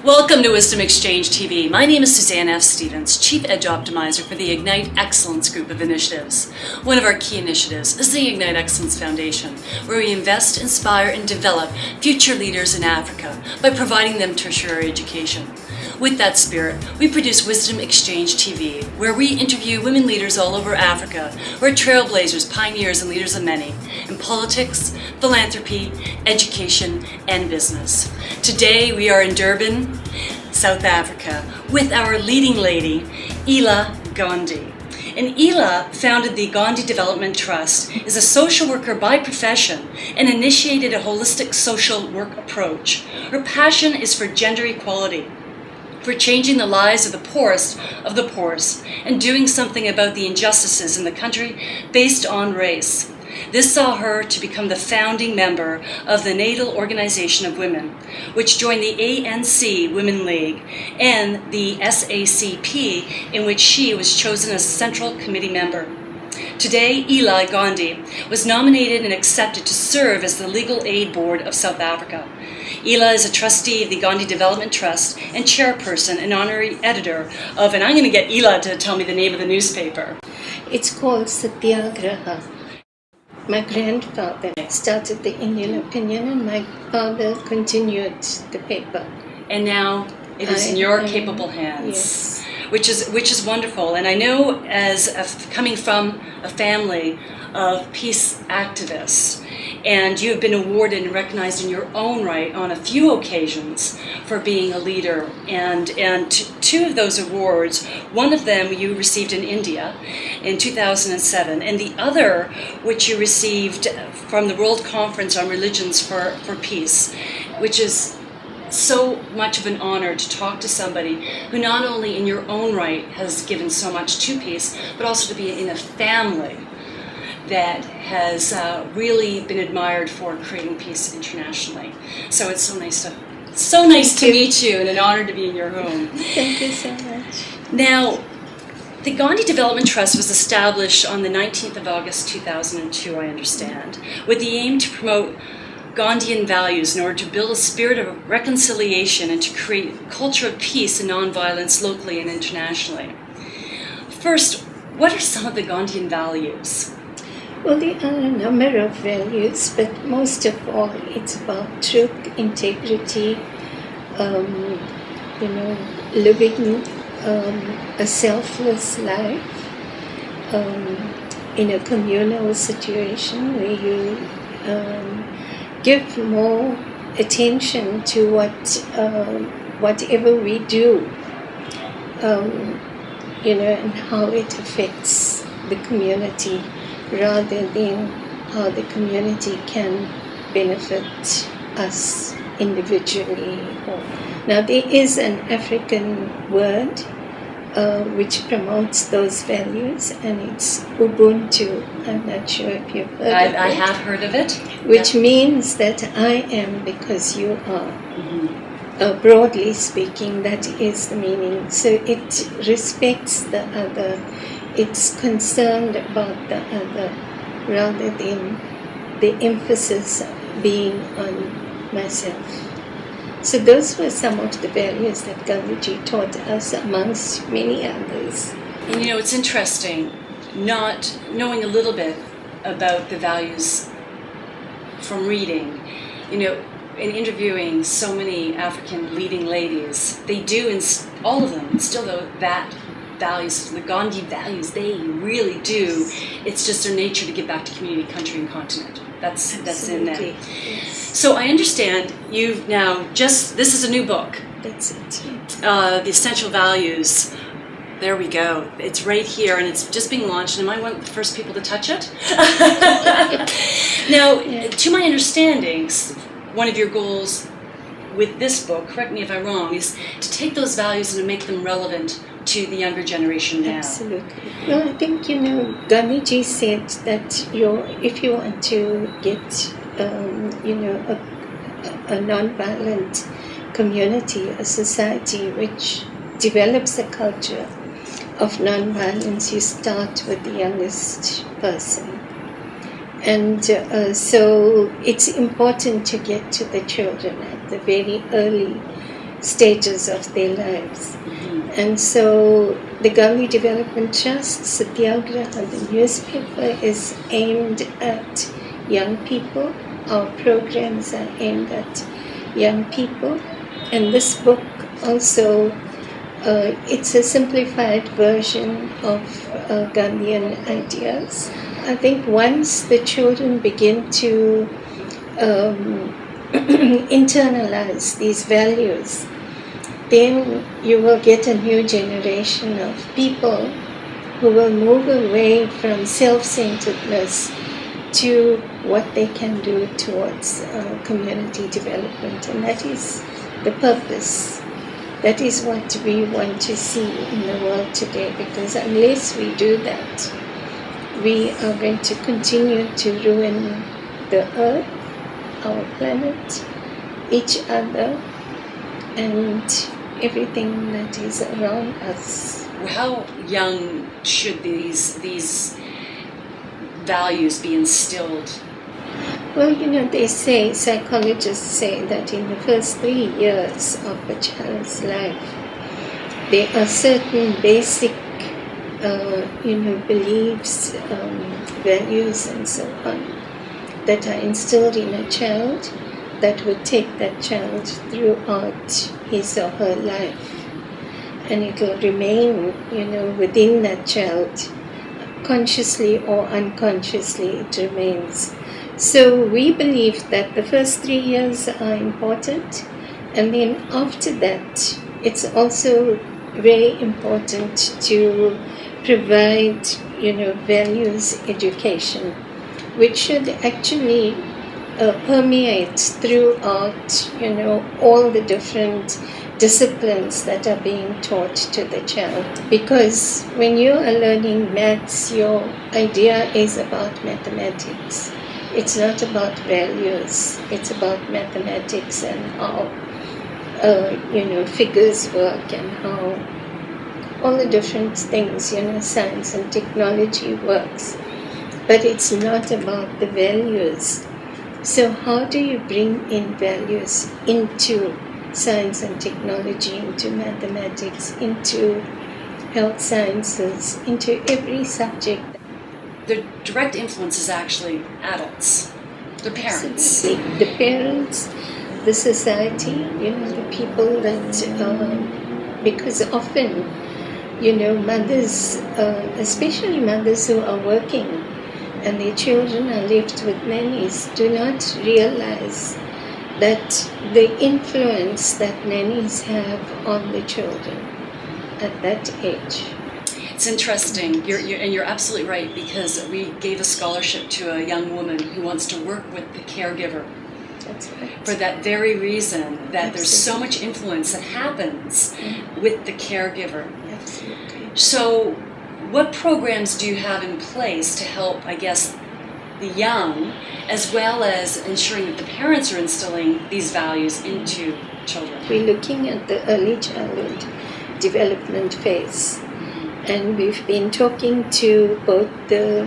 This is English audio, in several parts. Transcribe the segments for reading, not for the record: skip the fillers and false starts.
Welcome to Wisdom Exchange TV. My name is Suzanne F Stevens, Chief Edge Optimizer for the Ignite Excellence Group of Initiatives. One of our key initiatives is the Ignite Excellence Foundation, where we invest, inspire, and develop future leaders in Africa by providing them tertiary education. With that spirit, we produce Wisdom Exchange TV, where we interview women leaders all over Africa who are trailblazers, pioneers, and leaders of many in politics, philanthropy, education, and business. Today, we are in Durban, South Africa, with our leading lady, Ela Gandhi. And Ela founded the Gandhi Development Trust, is a social worker by profession, and initiated a holistic social work approach. Her passion is for gender equality, for changing the lives of the poorest, and doing something about the injustices in the country based on race. This saw her to become the founding member of the Natal Organization of Women, which joined the ANC Women League and the SACP, in which she was chosen as Central Committee member. Today, Ela Gandhi was nominated and accepted to serve as the Legal Aid Board of South Africa. Ela is a trustee of the Gandhi Development Trust and chairperson and honorary editor of, and I'm going to get Ela to tell me the name of the newspaper. It's called Satyagraha. My grandfather started the Indian Opinion and my father continued the paper. And now it is in your capable hands. Yes. Which is wonderful. And I know, coming from a family of peace activists, and you have been awarded and recognized in your own right on a few occasions for being a leader. And two of those awards, one of them you received in India in 2007, and the other which you received from the World Conference on Religions for Peace, which is so much of an honor to talk to somebody who not only in your own right has given so much to peace, but also to be in a family that has really been admired for creating peace internationally. So it's so nice to meet you, and an honor to be in your home. Thank you so much. Now, the Gandhi Development Trust was established on the 19th of August 2002, I understand, with the aim to promote Gandhian values in order to build a spirit of reconciliation and to create a culture of peace and nonviolence locally and internationally. First, what are some of the Gandhian values? Well, there are a number of values, but most of all, it's about truth, integrity, living a selfless life in a communal situation where you give more attention to whatever we do, and how it affects the community, rather than how the community can benefit us individually. Now, there is an African word which promotes those values, and it's Ubuntu. I'm not sure if you've heard of it. I have heard of it. Which means that I am because you are. Mm-hmm. Broadly speaking, that is the meaning. So it respects the other. It's concerned about the other, rather than the emphasis being on myself. So those were some of the values that Gandhiji taught us, amongst many others. And it's interesting, not knowing a little bit about the values from reading, in interviewing so many African leading ladies, they do, all of them, instill that values, the Gandhi values, they really do. It's just their nature to give back to community, country, and continent. That's in them. Yes. So I understand you've now this is a new book. That's it. The Essential Values. There we go. It's right here, and it's just being launched. And am I one of the first people to touch it? Now, to my understanding, one of your goals with this book, correct me if I'm wrong, is to take those values and to make them relevant to the younger generation now. Absolutely. Well, I think, Gandhiji said that if you want to get, a non-violent community, a society which develops a culture of non-violence, you start with the youngest person. And so it's important to get to the children at the very early stages of their lives. And so the Gandhi Development Trust, Satyagraha, the newspaper, is aimed at young people. Our programs are aimed at young people. And this book also, it's a simplified version of Gandhian ideas. I think once the children begin to internalize these values, then you will get a new generation of people who will move away from self-centeredness to what they can do towards community development. And that is the purpose. That is what we want to see in the world today, because unless we do that, we are going to continue to ruin the earth, our planet, each other, and everything that is around us. How young should these values be instilled? Well, they say, psychologists say that in the first 3 years of a child's life, there are certain basic, beliefs, values, and so on, that are instilled in a child that would take that child throughout his or her life. And it will remain, within that child, consciously or unconsciously it remains. So we believe that the first 3 years are important, and then after that, it's also very important to provide, values education, which should actually permeate throughout, all the different disciplines that are being taught to the child. Because when you are learning maths, your idea is about mathematics. It's not about values. It's about mathematics and how, figures work and how all the different things, science and technology works. But it's not about the values. So how do you bring in values into science and technology, into mathematics, into health sciences, into every subject? The direct influence is actually adults, the parents. The parents, the society, the people that, because often, mothers, especially mothers who are working and their children are left with nannies, do not realize that the influence that nannies have on the children at that age. It's interesting, and you're absolutely right, because we gave a scholarship to a young woman who wants to work with the caregiver. That's right. For that very reason, that there's so much influence that happens with the caregiver. Absolutely. So what programs do you have in place to help, I guess, the young, as well as ensuring that the parents are instilling these values into children? We're looking at the early childhood development phase. And we've been talking to both the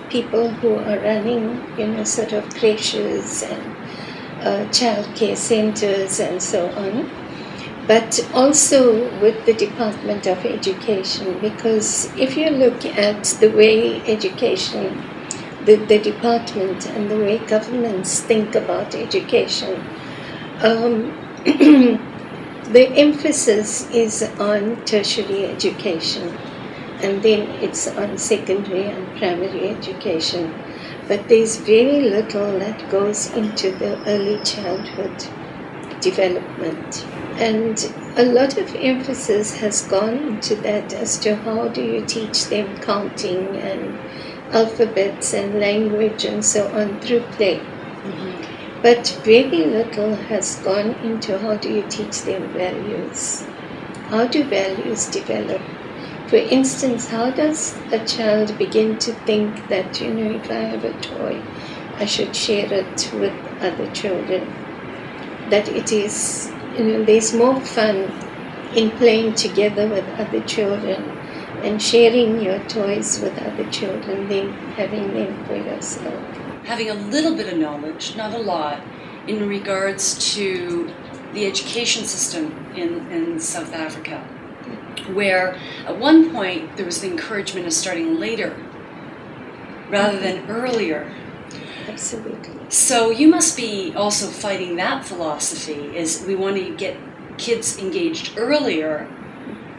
people who are running, sort of creches and child care centers and so on, but also with the Department of Education, because if you look at the way education, the department and the way governments think about education, the emphasis is on tertiary education, and then it's on secondary and primary education. But there's very little that goes into the early childhood development. And a lot of emphasis has gone into that as to how do you teach them counting and alphabets and language and so on through play. But very little has gone into how do you teach them values. How do values develop? For instance, how does a child begin to think that, if I have a toy, I should share it with other children? That it is, there's more fun in playing together with other children and sharing your toys with other children than having them for yourself. Having a little bit of knowledge, not a lot, in regards to the education system in South Africa, where at one point there was the encouragement of starting later rather than earlier. Absolutely. So you must be also fighting that philosophy, is we want to get kids engaged earlier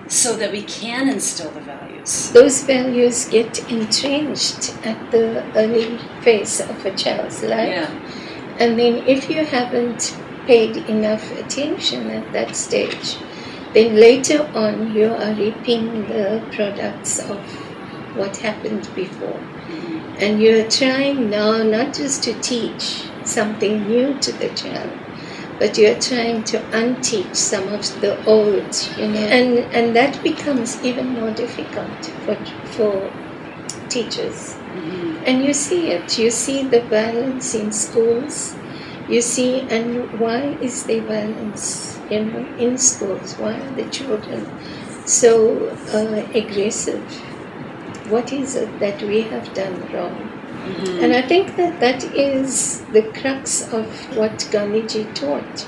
so that we can instill the values. Those values get entrenched at the early phase of a child's life. Yeah. And then if you haven't paid enough attention at that stage, then later on you are reaping the products of what happened before. And you're trying now not just to teach something new to the child, but you're trying to unteach some of the old, and that becomes even more difficult for teachers. And you see it. You see the violence in schools. You see, and why is there violence, in schools? Why are the children so aggressive? What is it that we have done wrong? And I think that is the crux of what Gandhiji taught.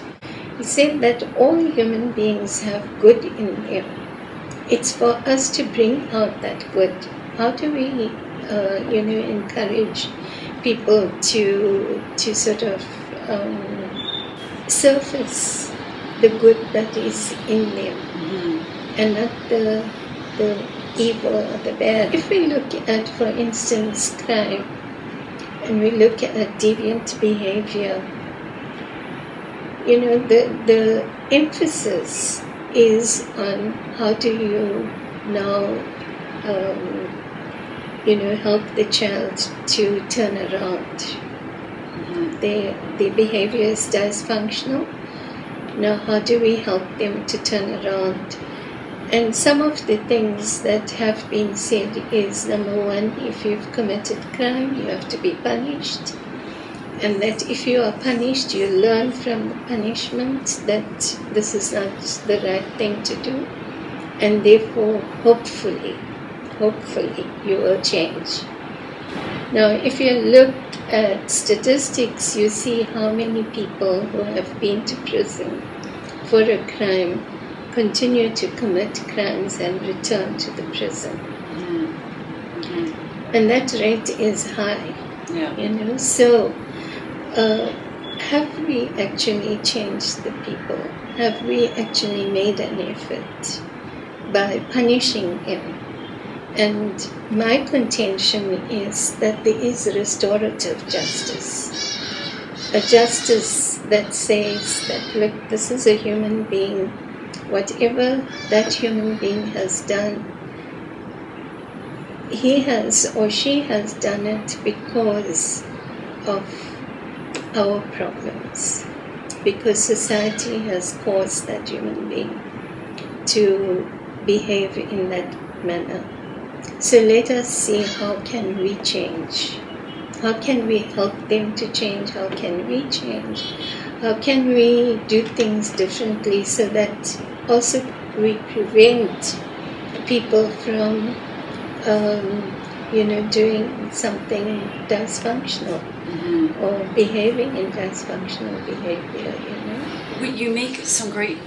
He said that all human beings have good in them. It's for us to bring out that good. How do we, encourage people to sort of surface the good that is in them, and not the evil or the bad? If we look at, for instance, crime, and we look at deviant behavior, the emphasis is on how do you now, help the child to turn around. The behavior is dysfunctional. Now, how do we help them to turn around? And some of the things that have been said is, number one, if you've committed crime, you have to be punished. And that if you are punished, you learn from the punishment that this is not the right thing to do. And therefore, hopefully, you will change. Now, if you look at statistics, you see how many people who have been to prison for a crime continue to commit crimes and return to the prison. And that rate is high. So have we actually changed the people? Have we actually made an effort by punishing him? And my contention is that there is restorative justice, a justice that says that, look, this is a human being. Whatever that human being has done, he has or she has done it because of our problems, because society has caused that human being to behave in that manner. So let us see, how can we change? How can we help them to change? How can we change? How can we do things differently so that also we prevent people from, doing something dysfunctional or behaving in dysfunctional behavior, You make some great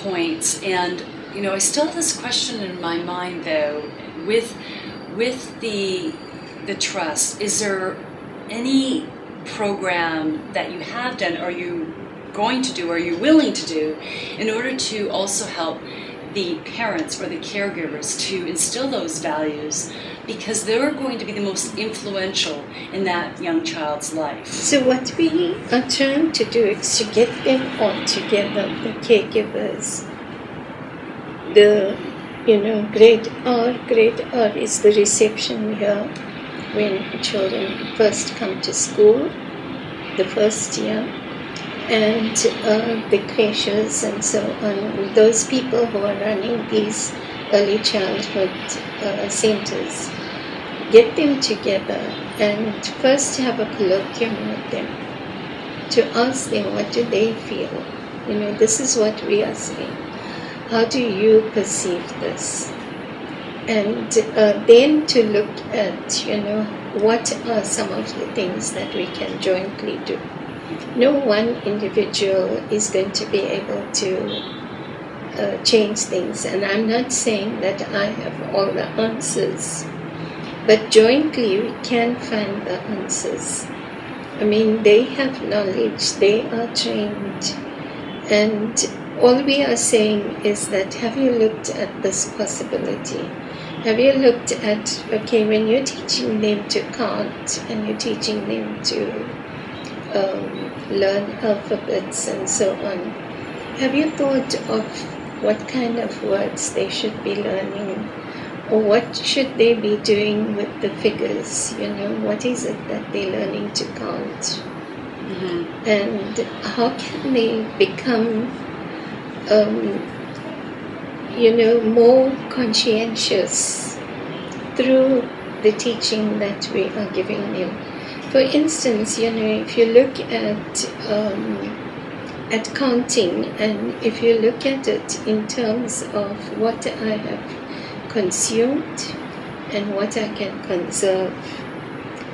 points, and, I still have this question in my mind, though, with the trust. Is there any program that you have done, are you going to do, are you willing to do, in order to also help the parents or the caregivers to instill those values, because they're going to be the most influential in that young child's life? So what we are trying to do is to get them all together, the caregivers. The grade R is the reception here when children first come to school, the first year, and the creches and so on. Those people who are running these early childhood centers, get them together and first have a colloquium with them to ask them, what do they feel? This is what we are saying. How do you perceive this? And then to look at, what are some of the things that we can jointly do. no one individual is going to be able to change things. And I'm not saying that I have all the answers, but jointly we can find the answers. I mean, they have knowledge, they are trained, and all we are saying is that, have you looked at this possibility? Have you looked at, okay, when you're teaching them to count and you're teaching them to learn alphabets and so on, have you thought of what kind of words they should be learning? Or what should they be doing with the figures? What is it that they're learning to count? Mm-hmm. And how can they become, more conscientious through the teaching that we are giving them? For instance, if you look at counting, and if you look at it in terms of what I have consumed and what I can conserve,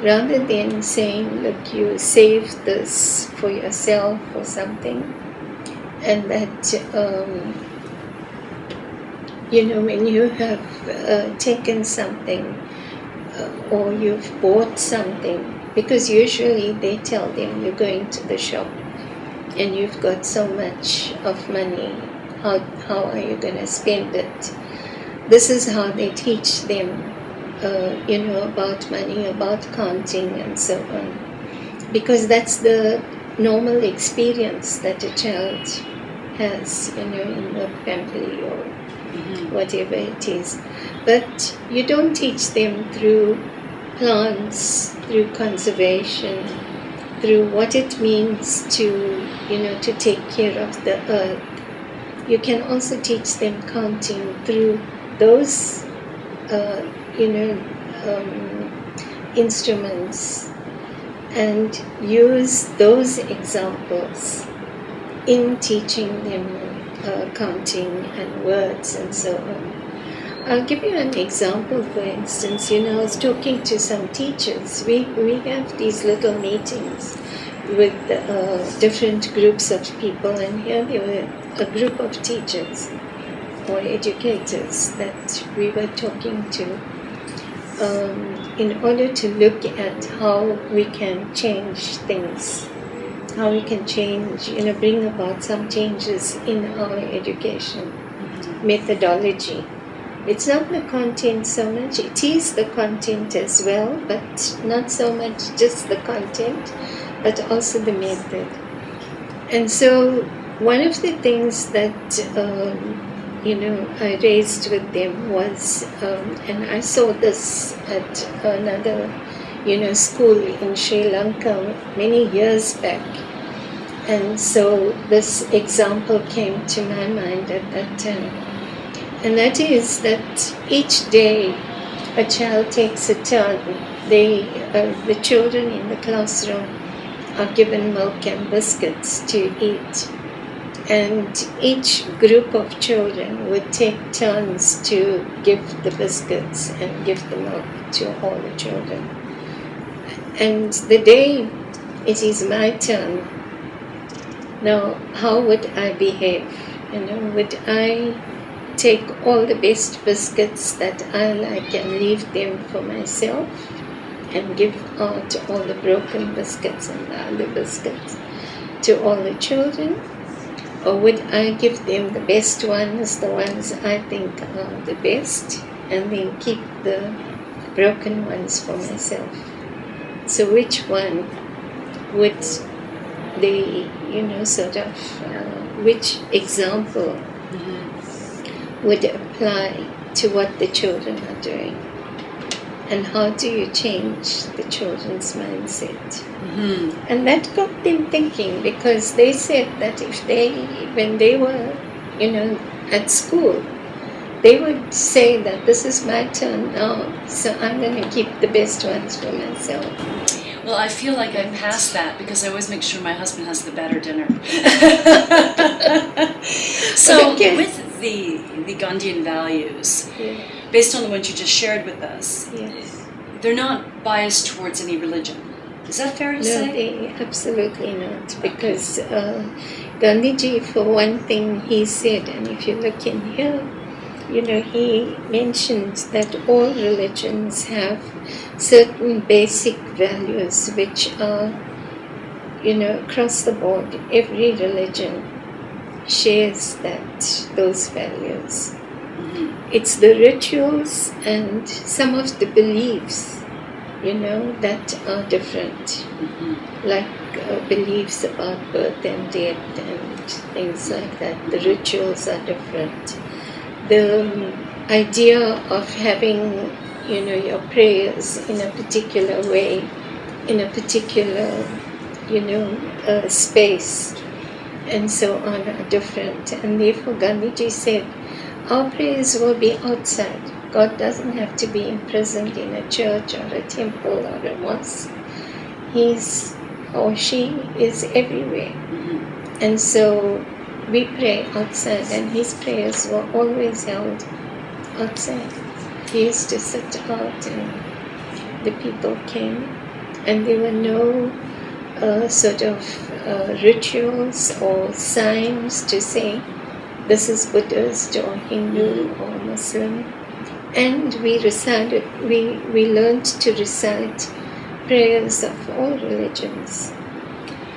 rather than saying, look, you save this for yourself or something, and that when you have taken something or you've bought something, because usually they tell them you're going to the shop and you've got so much of money, how are you going to spend it? This is how they teach them, about money, about counting, and so on. Because that's the normal experience that a child has, in the family or whatever it is. But you don't teach them through plants, through conservation, through what it means to, to take care of the earth. You can also teach them counting through those, instruments, and use those examples in teaching them counting and words and so on. I'll give you an example. For instance, I was talking to some teachers. We have these little meetings with different groups of people, and here there were a group of teachers or educators that we were talking to in order to look at how we can change things, how we can change, bring about some changes in our education methodology. It's not the content so much, it is the content as well, but not so much just the content, but also the method. And so one of the things that I raised with them was, and I saw this at another, school in Sri Lanka many years back. And so this example came to my mind at that time. And that is that each day a child takes a turn. The children in the classroom are given milk and biscuits to eat. And each group of children would take turns to give the biscuits and give the milk to all the children. And the day it is my turn, now how would I behave? Would I take all the best biscuits that I like and leave them for myself and give out all the broken biscuits and the other biscuits to all the children? Or would I give them the best ones, the ones I think are the best, and then keep the broken ones for myself? So which one would they, which example would apply to what the children are doing? And how do you change the children's mindset? Mm-hmm. And that got them thinking, because they said that when they were, at school, they would say that this is my turn now, so I'm going to keep the best ones for myself. Well, I feel like I passed that because I always make sure my husband has the better dinner. So with the Gandhian values, based on the ones you just shared with us, they're not biased towards any religion. Is that fair to No, say? absolutely not. Because Gandhiji, for one thing, he said, and if you look in here, he mentions that all religions have certain basic values which are, across the board. Every religion shares those values. Mm-hmm. It's the rituals and some of the beliefs, that are different. Mm-hmm. Like beliefs about birth and death and things like that. The rituals are different. The idea of having, your prayers in a particular way, in a particular, space, and so on are different. And therefore Gandhiji said, our prayers will be outside. God doesn't have to be imprisoned in a church or a temple or a mosque. He's or she is everywhere. Mm-hmm. And so we pray outside, and his prayers were always held outside. He used to sit out and the people came, and there were no sort of rituals or signs to say this is Buddhist or Hindu or Muslim. And we learned to recite prayers of all religions.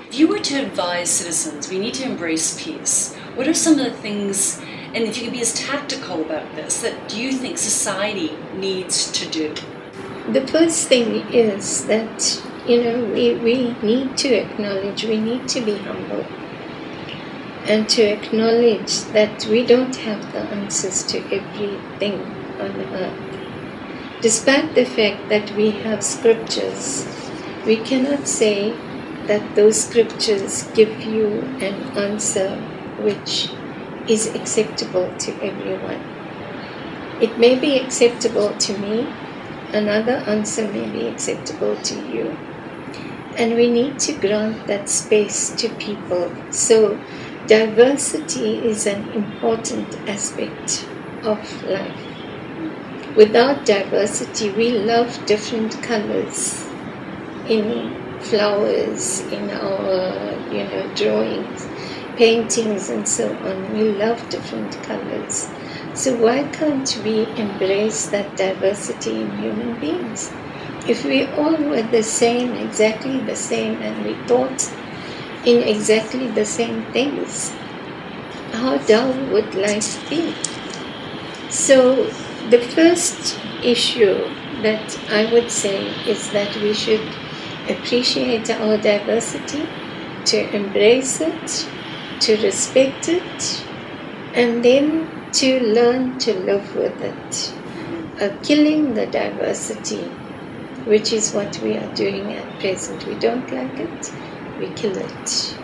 If you were to advise citizens, we need to embrace peace. What are some of the things, and if you can be as tactical about this, that do you think society needs to do? The first thing is that, we need to acknowledge, we need to be humble, and to acknowledge that we don't have the answers to everything on earth. Despite the fact that we have scriptures, we cannot say that those scriptures give you an answer which is acceptable to everyone. It may be acceptable to me, another answer may be acceptable to you. And we need to grant that space to people. So diversity is an important aspect of life. Without diversity, we love different colors in flowers, in our, drawings, paintings, and so on. We love different colors. So why can't we embrace that diversity in human beings? If we all were the same, exactly the same, and we thought in exactly the same things, how dull would life be? So the first issue that I would say is that we should appreciate our diversity, to embrace it, to respect it, and then to learn to live with it. Killing the diversity, which is what we are doing at present. We don't like it, we kill it.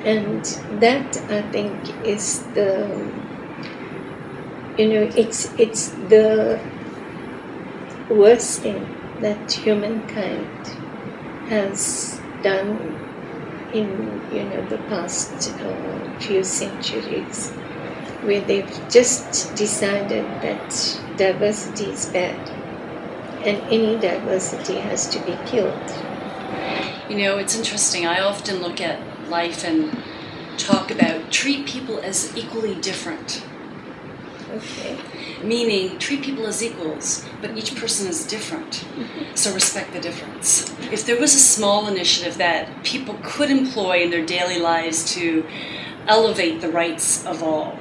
And that, I think, is it's the worst thing that humankind has done in, the past few centuries, where they've just decided that diversity is bad and any diversity has to be killed. It's interesting. I often look at life and talk about treat people as equally different. Okay. Meaning, treat people as equals, but each person is different. Mm-hmm. So respect the difference. If there was a small initiative that people could employ in their daily lives to elevate the rights of all,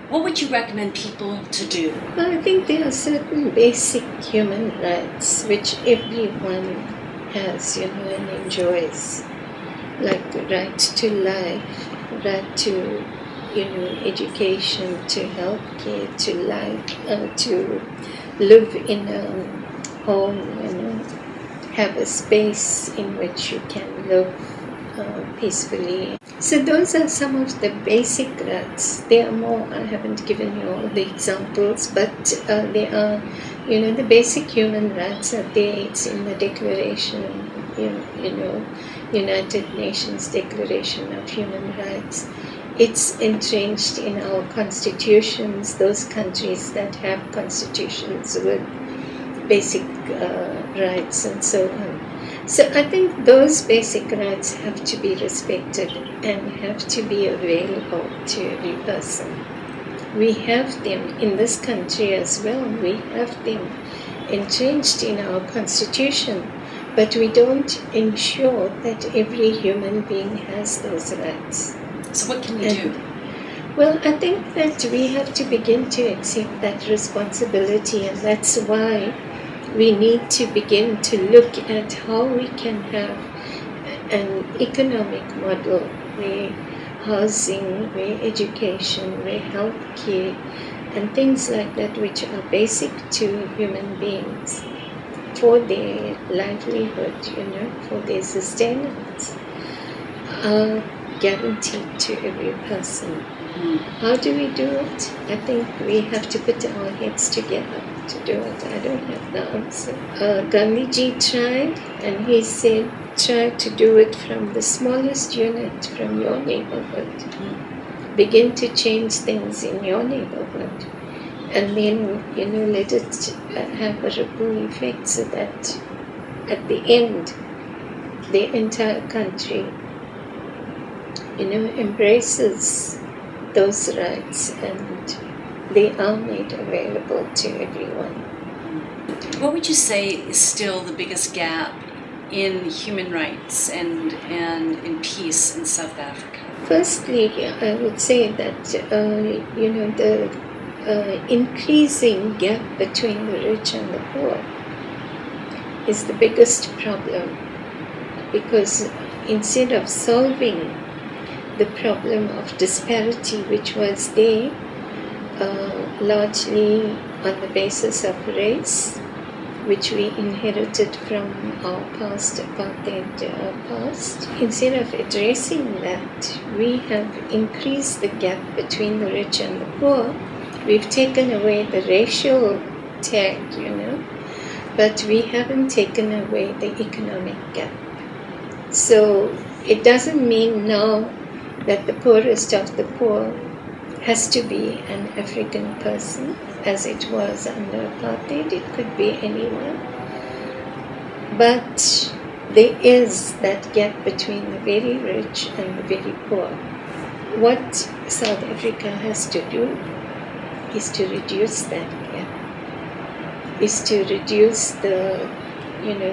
what would you recommend people to do? Well, I think there are certain basic human rights which everyone has, and enjoys, like the right to life, right to, education, to health care, to life, to live in a home, have a space in which you can live peacefully. So those are some of the basic rights. There are more. I haven't given you all the examples, but there are, the basic human rights are there. It's in the Declaration, United Nations Declaration of Human Rights. It's entrenched in our constitutions. Those countries that have constitutions with basic rights and so on. So I think those basic rights have to be respected and have to be available to every person. We have them in this country as well. We have them entrenched in our constitution, but we don't ensure that every human being has those rights. So what can we do? Well, I think that we have to begin to accept that responsibility, and that's why we need to begin to look at how we can have an economic model where housing, where education, where healthcare, and things like that, which are basic to human beings for their livelihood, for their sustenance, are guaranteed to every person. How do we do it? I think we have to put our heads together to do it. I don't have the answer. Gandhiji tried, and he said, try to do it from the smallest unit, from your neighborhood. Begin to change things in your neighborhood, and then, let it have a ripple effect so that at the end, the entire country, embraces those rights and they are made available to everyone. What would you say is still the biggest gap in human rights and in peace in South Africa? Firstly, I would say that, the increasing gap between the rich and the poor is the biggest problem, because instead of solving the problem of disparity, which was there largely on the basis of race, which we inherited from our past, apartheid past. Instead of addressing that, we have increased the gap between the rich and the poor. We've taken away the racial tag, but we haven't taken away the economic gap. So it doesn't mean now that the poorest of the poor has to be an African person, as it was under apartheid. It could be anyone. But there is that gap between the very rich and the very poor. What South Africa has to do is to reduce that gap, is to reduce the,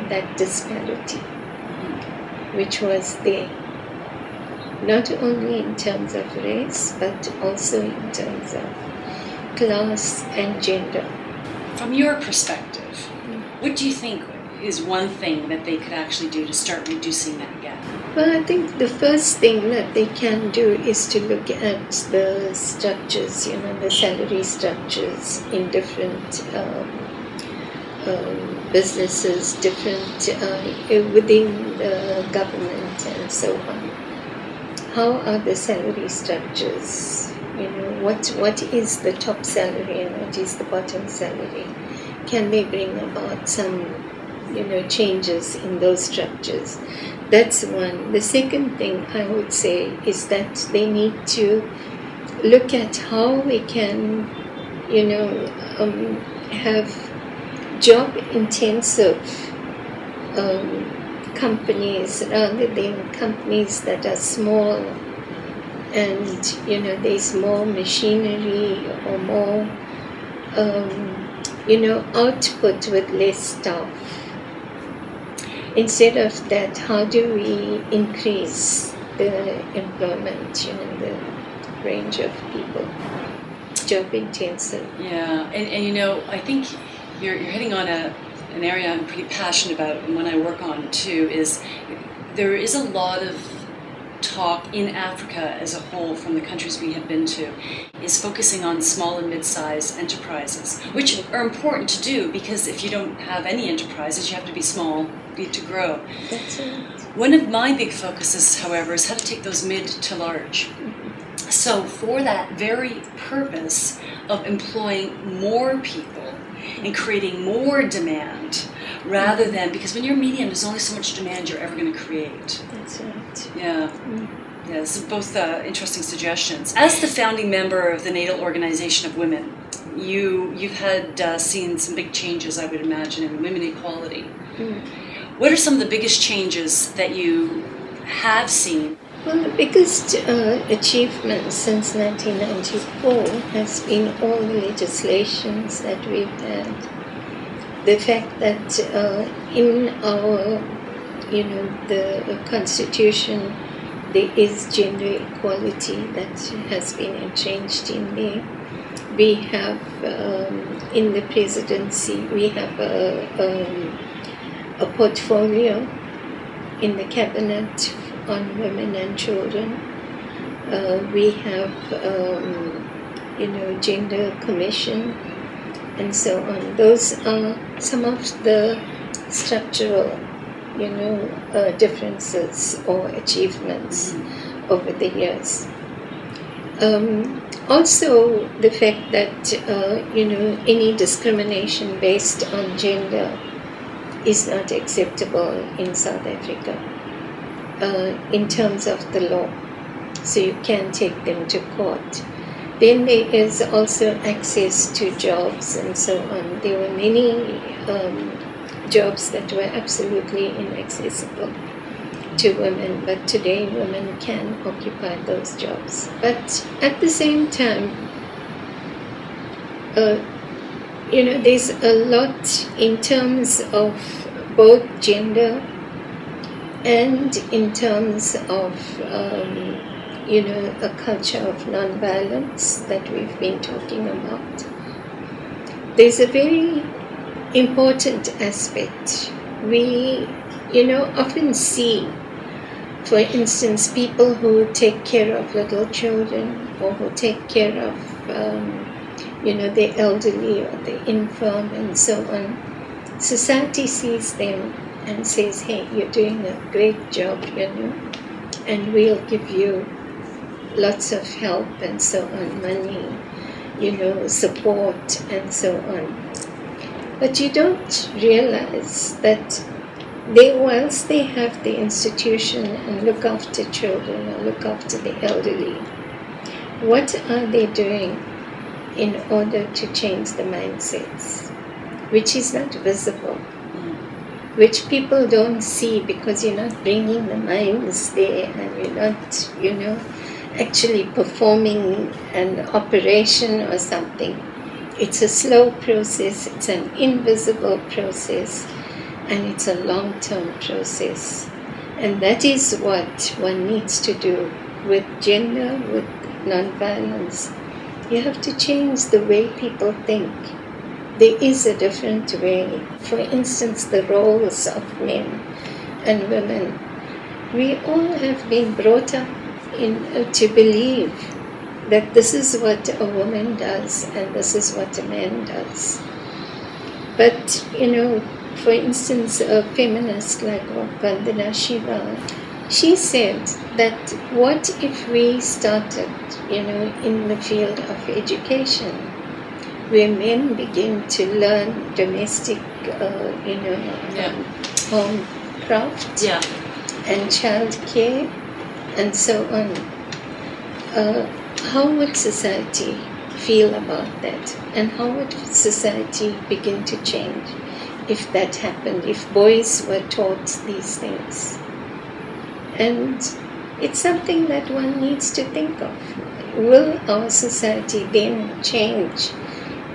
that disparity which was there. Not only in terms of race, but also in terms of class and gender. From your perspective, what do you think is one thing that they could actually do to start reducing that gap? Well, I think the first thing that they can do is to look at the structures, the salary structures in different businesses, different within the government and so on. How are the salary structures? What is the top salary and what is the bottom salary? Can they bring about some, changes in those structures? That's one. The second thing I would say is that they need to look at how we can, have job-intensive companies rather than companies that are small and there's more machinery or more output with less staff. Instead of that, how do we increase the employment, the range of people, job intensive? Yeah, and I think you're hitting on an area I'm pretty passionate about, and one I work on too, is there is a lot of talk in Africa as a whole from the countries we have been to is focusing on small and mid-sized enterprises, which are important to do because if you don't have any enterprises, you have to be small to grow. That's right. One of my big focuses, however, is how to take those mid to large. So for that very purpose of employing more people and creating more demand rather than, because when you're medium, there's only so much demand you're ever going to create. That's right. Yeah. Yeah, so both interesting suggestions. As the founding member of the Natal Organization of Women, you've had seen some big changes, I would imagine, in women equality. Mm. What are some of the biggest changes that you have seen? Well, the biggest achievement since 1994 has been all the legislations that we've had. The fact that in our, the Constitution, there is gender equality that has been entrenched in there. We have, in the presidency, we have a portfolio in the cabinet on women and children. We have, gender commission and so on. Those are some of the structural, differences or achievements over the years. Also, the fact that, any discrimination based on gender is not acceptable in South Africa in terms of the law. So you can take them to court. Then there is also access to jobs and so on. There were many jobs that were absolutely inaccessible to women, but today women can occupy those jobs. But at the same time, there's a lot in terms of both gender and in terms of, a culture of nonviolence that we've been talking about. There's a very important aspect. We, often see, for instance, people who take care of little children or who take care of, the elderly or the infirm and so on. Society sees them and says, hey, you're doing a great job, and we'll give you lots of help and so on, money, support and so on. But you don't realize that whilst they have the institution and look after children or look after the elderly, what are they doing in order to change the mindsets, which is not visible, which people don't see because you're not bringing the minds there and you're not, actually performing an operation or something. It's a slow process, it's an invisible process, and it's a long-term process. And that is what one needs to do with gender, with nonviolence. You have to change the way people think. There is a different way. For instance, the roles of men and women. We all have been brought up to believe that this is what a woman does and this is what a man does. But, for instance, a feminist like Vandana Shiva, she said that what if we started, in the field of education, where men begin to learn domestic, home craft and child care and so on. How would society feel about that? And how would society begin to change if that happened, if boys were taught these things? And it's something that one needs to think of. Will our society then change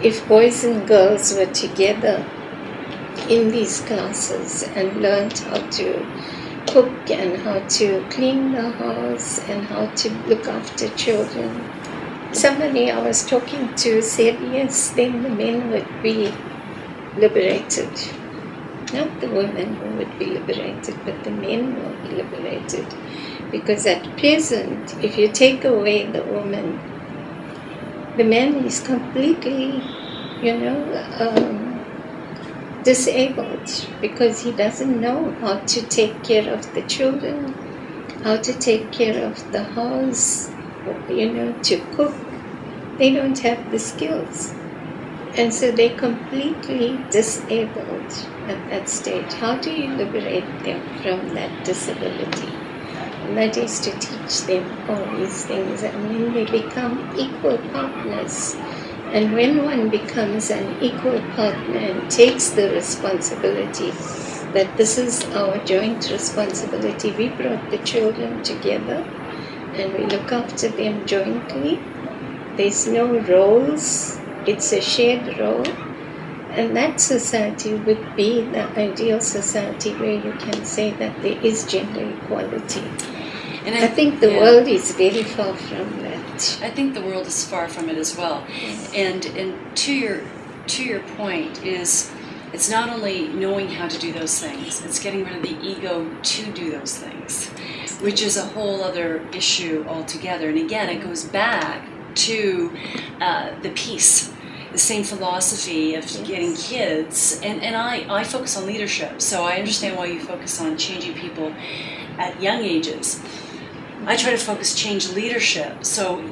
if boys and girls were together in these classes and learned how to cook and how to clean the house and how to look after children? Somebody I was talking to said, yes, then the men would be liberated. Not the women who would be liberated, but the men will be liberated. Because at present, if you take away the woman, the man is completely, disabled because he doesn't know how to take care of the children, how to take care of the house, to cook. They don't have the skills. And so they're completely disabled at that stage. How do you liberate them from that disability? And that is to teach them all these things. And then they become equal partners And when one becomes an equal partner and takes the responsibility that this is our joint responsibility, we brought the children together and we look after them jointly. There's no roles, it's a shared role. And that society would be the ideal society where you can say that there is gender equality. And I think the world is very far from that. I think the world is far from it as well. Yes. And to your point is, it's not only knowing how to do those things, it's getting rid of the ego to do those things, which is a whole other issue altogether. And again, it goes back to the peace, the same philosophy of getting kids. And I focus on leadership, so I understand why you focus on changing people at young ages. I try to change leadership, so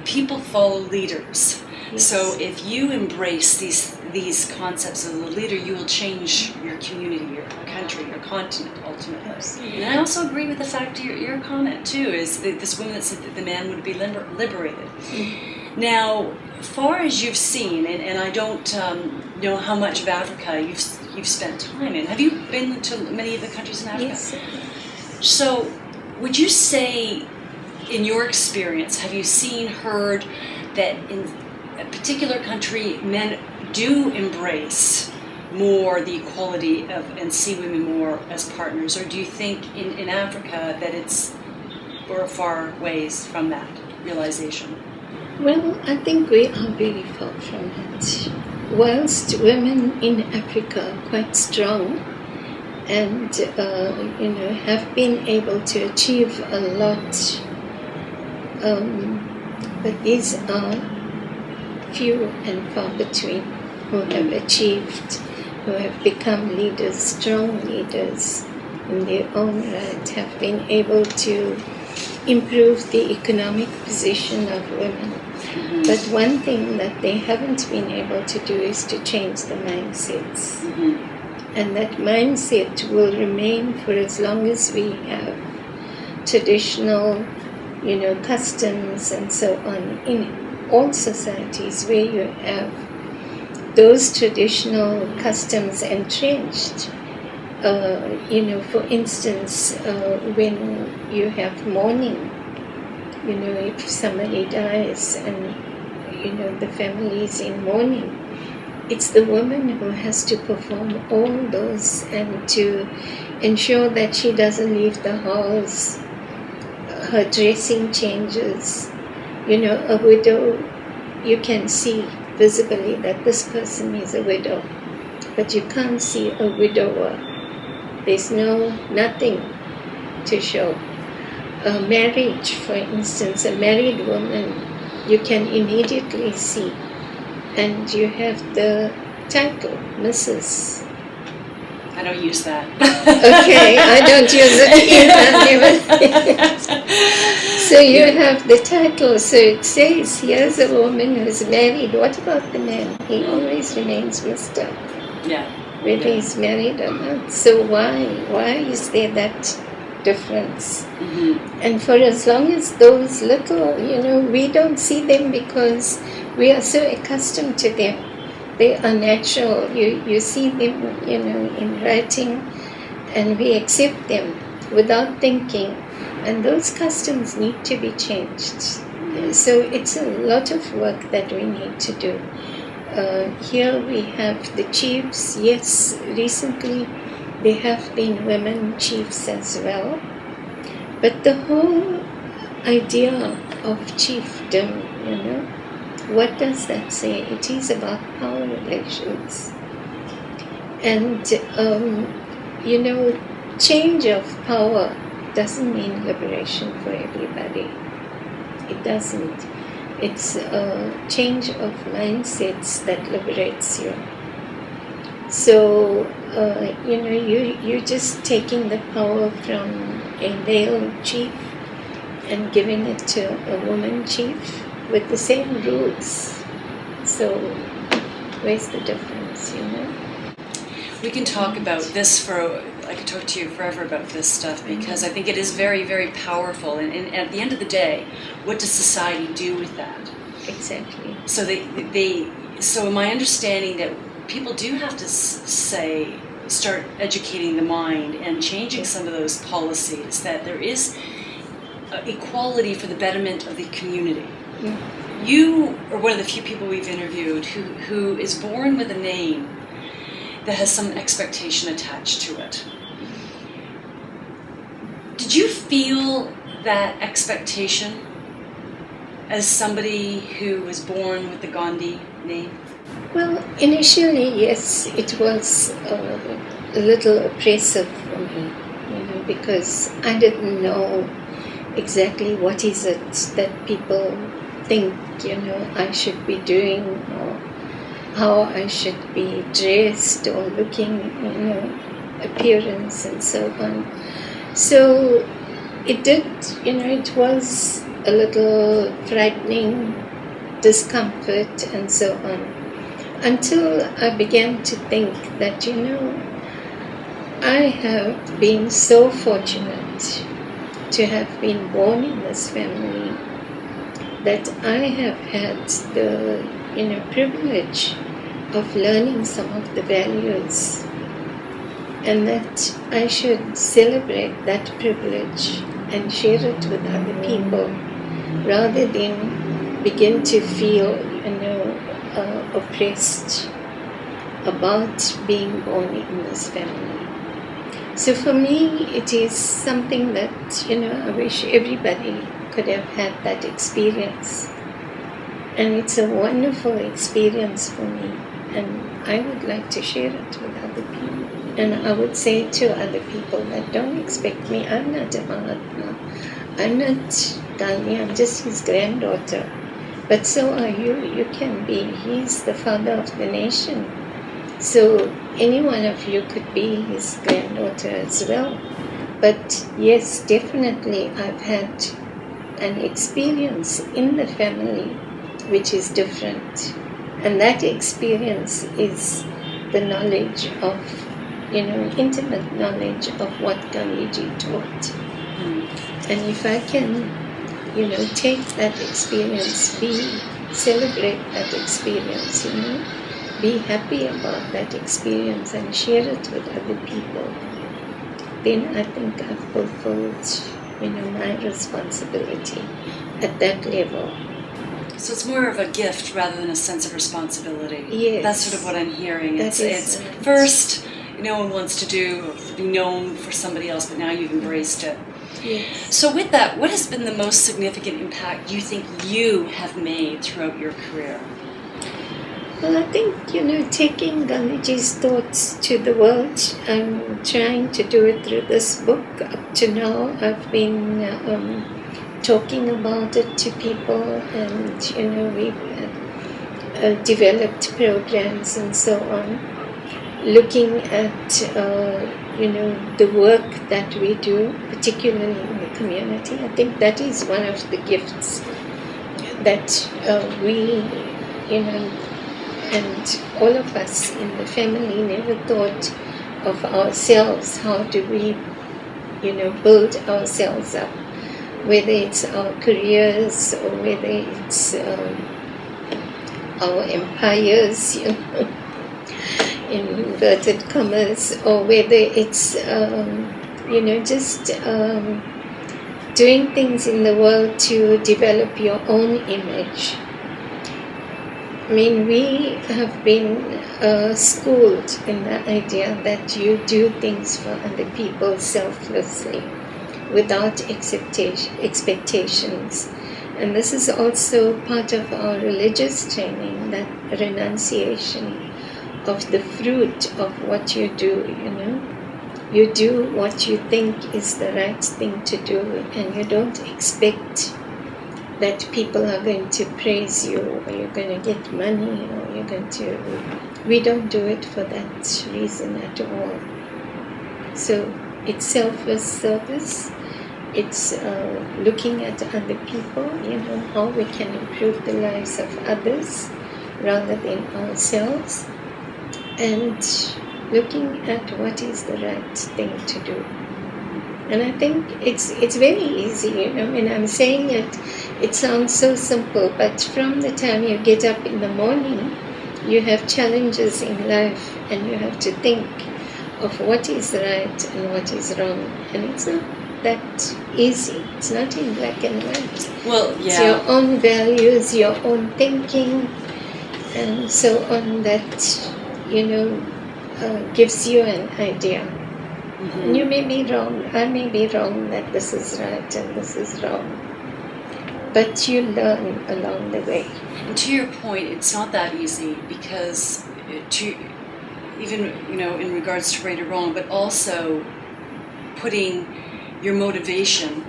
people follow leaders. Yes. So if you embrace these concepts of the leader, you will change your community, your country, your continent, ultimately. Absolutely. And I also agree with the fact your comment too is that this woman that said that the man would be liberated. Mm-hmm. Now, far as you've seen, and I don't know how much of Africa you've spent time in. Have you been to many of the countries in Africa? Yes. So, would you say, in your experience, have you heard that in a particular country, men do embrace more the equality of and see women more as partners, or do you think in Africa that we're far ways from that realization? Well, I think we are very far from it. Whilst women in Africa are quite strong and have been able to achieve a lot, but these are few and far between who have achieved, who have become leaders, strong leaders in their own right, have been able to improve the economic position of women. Mm-hmm. But one thing that they haven't been able to do is to change the mindsets. Mm-hmm. And that mindset will remain for as long as we have traditional, customs and so on in all societies where you have those traditional customs entrenched. For instance, when you have mourning, if somebody dies and, the family is in mourning, it's the woman who has to perform all those and to ensure that she doesn't leave the house. Her dressing changes. A widow, you can see visibly that this person is a widow, but you can't see a widower. There's nothing to show. A marriage, for instance, a married woman, you can immediately see. And you have the title, Mrs. I don't use that. Okay, I don't use it either. So you have the title, so it says, here's a woman who's married. What about the man? He always remains Mr. Yeah. Whether he's married or not. So why is there that difference? Mm-hmm. And for as long as those little, we don't see them because we are so accustomed to them. They are natural. You see them, in writing, and we accept them without thinking. And those customs need to be changed. So it's a lot of work that we need to do. Here we have the chiefs. Yes, recently there have been women chiefs as well. But the whole idea of chiefdom, what does that say? It is about power relations. And, change of power doesn't mean liberation for everybody. It doesn't. It's a change of mindsets that liberates you. So, you're just taking the power from a male chief and giving it to a woman chief with the same rules. So, where's the difference, We can talk about this I could talk to you forever about this stuff because I think it is very, very powerful. And at the end of the day, what does society do with that? exactly. So so my understanding that people do have to start educating the mind and changing some of those policies, that there is equality for the betterment of the community. Mm. You are one of the few people we've interviewed who is born with a name that has some expectation attached to it. Did you feel that expectation as somebody who was born with the Gandhi name? Well, initially, yes, it was a little oppressive for me, because I didn't know exactly what is it that people think, I should be doing, or how I should be dressed or looking, appearance and so on. So it did, it was a little frightening, discomfort and so on, until I began to think that, I have been so fortunate to have been born in this family, that I have had the, privilege of learning some of the values, and that I should celebrate that privilege and share it with other people, rather than begin to feel, oppressed about being born in this family. So for me, it is something that, I wish everybody could have had that experience. And it's a wonderful experience for me, and I would like to share it with other people. And I would say to other people that don't expect me, I'm not a Mahatma, I'm not Gandhi, I'm just his granddaughter. But so are you, you can be. He's the father of the nation. So any one of you could be his granddaughter as well. But yes, definitely I've had an experience in the family which is different. And that experience is the knowledge of, intimate knowledge of what Gandhiji taught. Mm. And if I can, take that experience, celebrate that experience, be happy about that experience and share it with other people, then I think I've fulfilled, my responsibility at that level. So it's more of a gift rather than a sense of responsibility. Yes. That's sort of what I'm hearing. It's right. First, no one wants to be known for somebody else, but now you've embraced it. Yes. So with that, what has been the most significant impact you think you have made throughout your career? Well, I think, taking Gandhiji's thoughts to the world, I'm trying to do it through this book. Up to now, I've been talking about it to people, and, we've developed programs and so on, looking at, the work that we do, particularly in the community. I think that is one of the gifts that we, and all of us in the family never thought of ourselves. How do we, build ourselves up? Whether it's our careers or whether it's our empires, in inverted commas, or whether it's, just doing things in the world to develop your own image. I mean, we have been schooled in the idea that you do things for other people selflessly, without expectations. And this is also part of our religious training, that renunciation of the fruit of what you do, You do what you think is the right thing to do, and you don't expect that people are going to praise you, or you're going to get money, or you're going to... We don't do it for that reason at all. So it's selfless service. It's looking at other people, how we can improve the lives of others rather than ourselves, and looking at what is the right thing to do. And I think it's very easy, you know. When I'm saying it, it sounds so simple, but from the time you get up in the morning, you have challenges in life, and you have to think of what is right and what is wrong. And it's not that easy. It's not in black and white. Well, yeah. It's your own values, your own thinking, and so on that, you know, gives you an idea. Mm-hmm. And you may be wrong, I may be wrong that this is right and this is wrong. But you learn along the way. And to your point, it's not that easy, because even, you know, in regards to right or wrong, but also putting your motivation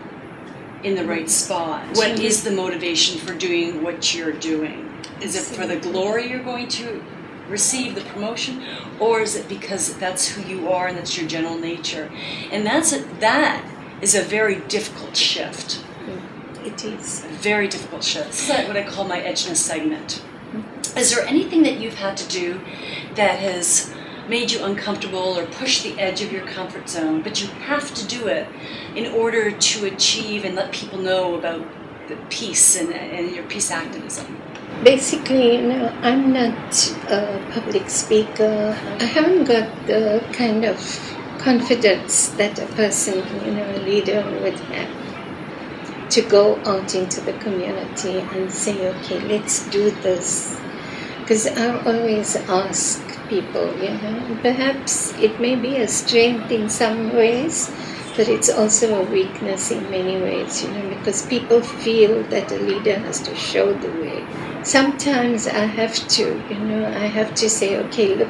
in the right spot. What is the motivation for doing what you're doing? Is it for the glory you're going to receive, the promotion, or is it because that's who you are and that's your general nature? And that is a very difficult shift. It is. A very difficult shift. This is what I call my edginess segment. Is there anything that you've had to do that has made you uncomfortable or pushed the edge of your comfort zone, but you have to do it in order to achieve and let people know about the peace and your peace activism? Basically, you know, I'm not a public speaker. I haven't got the kind of confidence that a person, you know, a leader would have to go out into the community and say, okay, let's do this. Because I always ask people, you know, perhaps it may be a strength in some ways, but it's also a weakness in many ways, you know, because people feel that a leader has to show the way. Sometimes I have to, you know, I have to say, okay, look,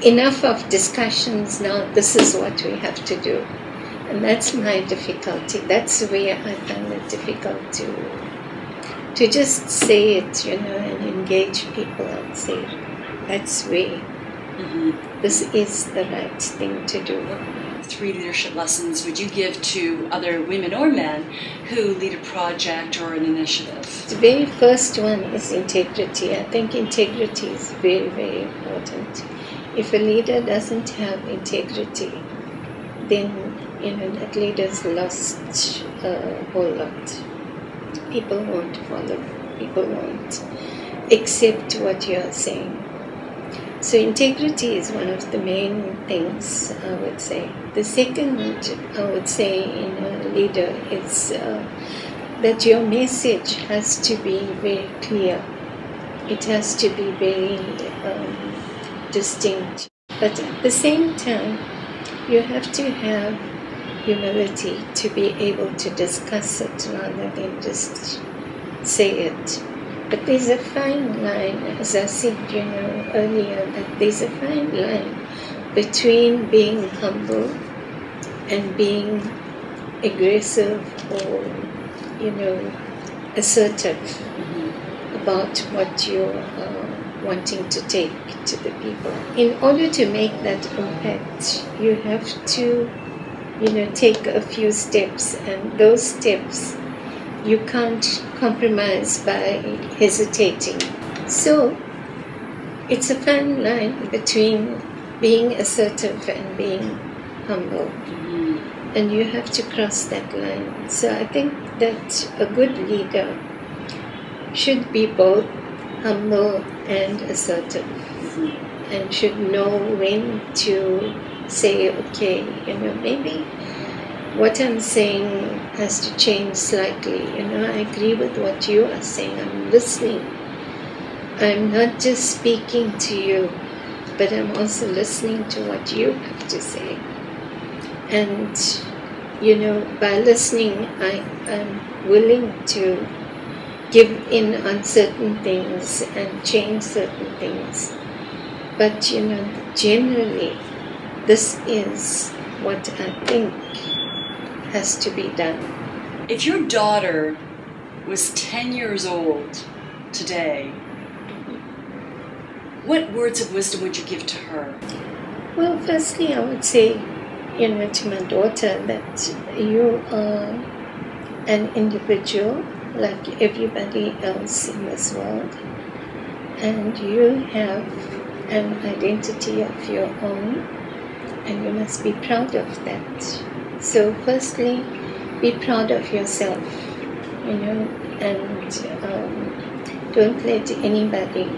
enough of discussions now, this is what we have to do. And that's my difficulty. That's where I find it difficult to just say it, you know, and engage people and say, that's where this is the right thing to do. 3 leadership lessons would you give to other women or men who lead a project or an initiative? The very first one is integrity. I think integrity is very, very important. If a leader doesn't have integrity, then, you know, that leader's lost a whole lot. People won't follow. People won't accept what you're saying. So integrity is one of the main things, I would say. The second, I would say, in a leader is that your message has to be very clear. It has to be very distinct. But at the same time, you have to have humility to be able to discuss it rather than just say it. But there's a fine line, as I said, you know, earlier, that there's a fine line between being humble and being aggressive or, you know, assertive about what you're wanting to take to the people. In order to make that impact, you have to, you know, take a few steps, and those steps you can't compromise by hesitating. So it's a fine line between being assertive and being humble. And you have to cross that line. So I think that a good leader should be both humble and assertive, and should know when to say, okay, you know, maybe what I'm saying has to change slightly. You know, I agree with what you are saying. I'm listening. I'm not just speaking to you, but I'm also listening to what you have to say. And, you know, by listening, I'm willing to give in on certain things and change certain things. But, you know, generally, this is what I think has to be done. If your daughter was 10 years old today, what words of wisdom would you give to her? Well, firstly, I would say, you know, to my daughter that you are an individual like everybody else in this world, and you have an identity of your own, and you must be proud of that. So firstly, be proud of yourself, and don't let anybody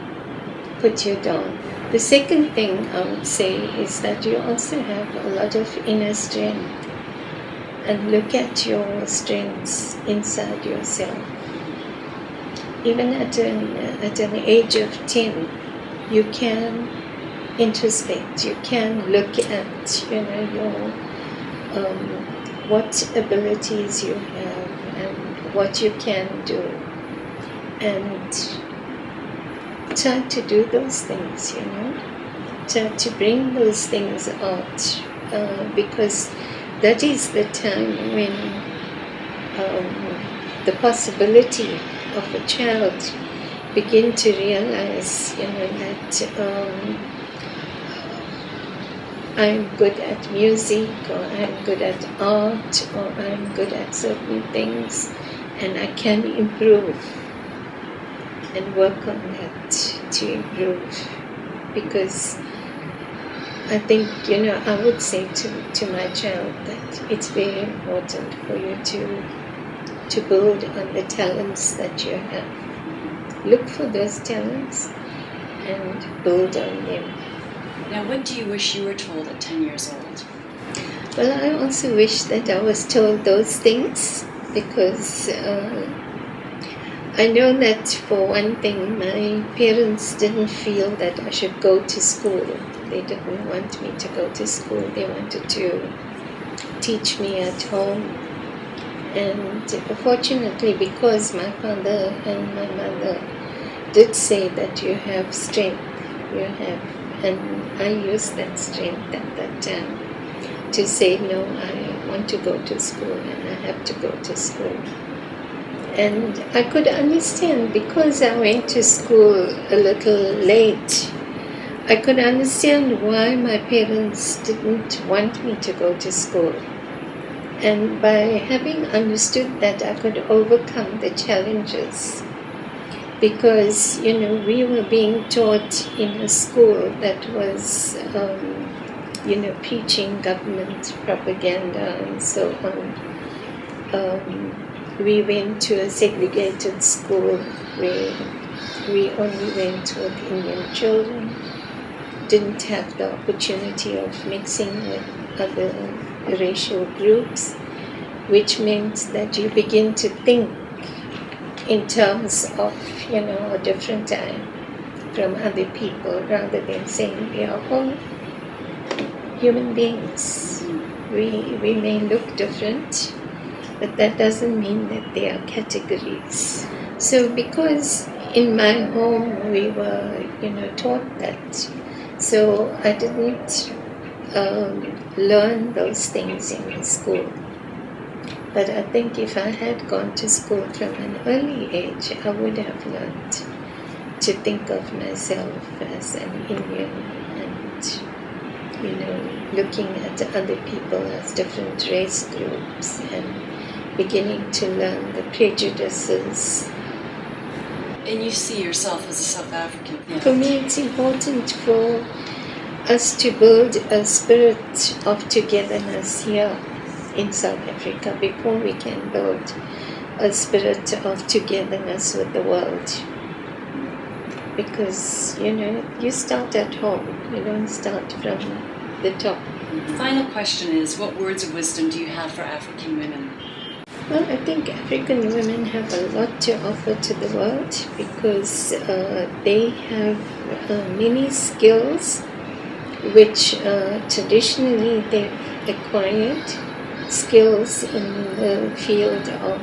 put you down. The second thing I would say is that you also have a lot of inner strength, and look at your strengths inside yourself. Even at an age of 10, you can introspect, you can look at, your what abilities you have and what you can do, and try to do those things, try to bring those things out, because that is the time when the possibility of a child begin to realize, that I'm good at music, or I'm good at art, or I'm good at certain things, and I can improve and work on that to improve. Because I think, I would say to my child that it's very important for you to build on the talents that you have. Look for those talents and build on them. Now, what do you wish you were told at 10 years old? Well, I also wish that I was told those things, because I know that for one thing, my parents didn't feel that I should go to school. They didn't want me to go to school. They wanted to teach me at home. And fortunately, because my father and my mother did say that you have strength, and I used that strength at that time to say, no, I want to go to school and I have to go to school. And I could understand, because I went to school a little late, I could understand why my parents didn't want me to go to school. And by having understood that, I could overcome the challenges. Because, we were being taught in a school that was, preaching government propaganda and so on. We went to a segregated school where we only went with Indian children, didn't have the opportunity of mixing with other racial groups, which meant that you begin to think in terms of, a different time from other people, rather than saying we are all human beings. We may look different, but that doesn't mean that they are categories. So because in my home we were, taught that, so I didn't learn those things in school. But I think if I had gone to school from an early age, I would have learned to think of myself as an Indian, and, looking at other people as different race groups, and beginning to learn the prejudices. And you see yourself as a South African? Yeah. For me, it's important for us to build a spirit of togetherness here in South Africa before we can build a spirit of togetherness with the world. Because, you start at home, you don't start from the top. The final question is, what words of wisdom do you have for African women? Well, I think African women have a lot to offer to the world, because they have many skills which traditionally they've acquired, skills in the field of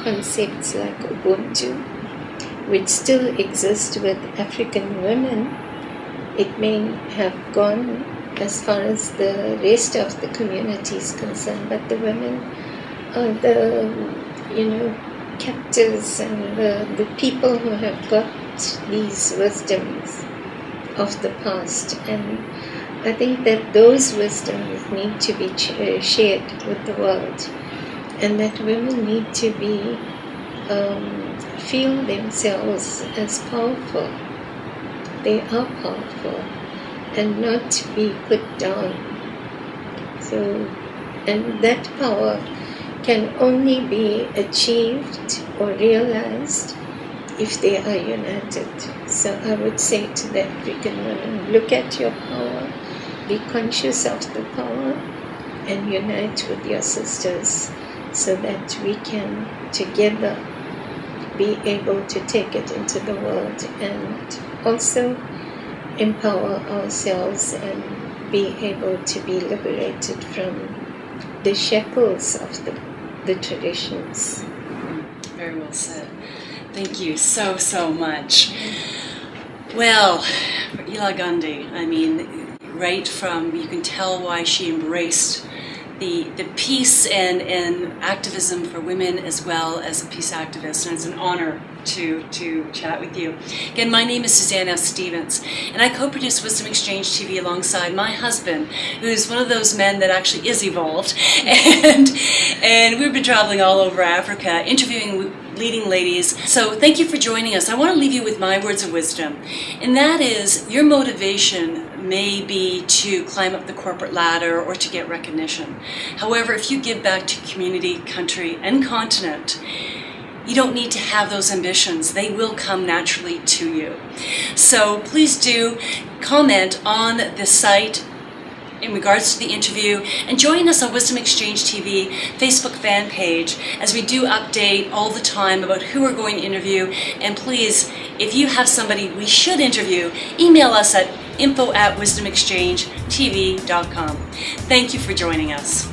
concepts like Ubuntu, which still exist with African women. It may have gone as far as the rest of the community is concerned, but the women are the captors and the people who have got these wisdoms of the past. And I think that those wisdoms need to be shared with the world, and that women need to be feel themselves as powerful. They are powerful, and not be put down. So, and that power can only be achieved or realized if they are united. So I would say to the African women, look at your power, be conscious of the power, and unite with your sisters so that we can together be able to take it into the world and also empower ourselves and be able to be liberated from the shackles of the traditions. Very well said. Thank you so much. Well, for Ela Gandhi, I mean, right from, you can tell why she embraced the peace and activism for women as well as a peace activist, and it's an honor to chat with you. Again, my name is Suzanne F Stevens, and I co-produce Wisdom Exchange TV alongside my husband, who's one of those men that actually is evolved, and we've been traveling all over Africa, interviewing leading ladies. So thank you for joining us. I want to leave you with my words of wisdom, and that is, your motivation may be to climb up the corporate ladder or to get recognition. However, if you give back to community, country, and continent, you don't need to have those ambitions. They will come naturally to you. So please do comment on the site in regards to the interview, and join us on Wisdom Exchange TV Facebook fan page, as we do update all the time about who we're going to interview. And please, if you have somebody we should interview, email us at info@wisdomexchangetv.com. Thank you for joining us.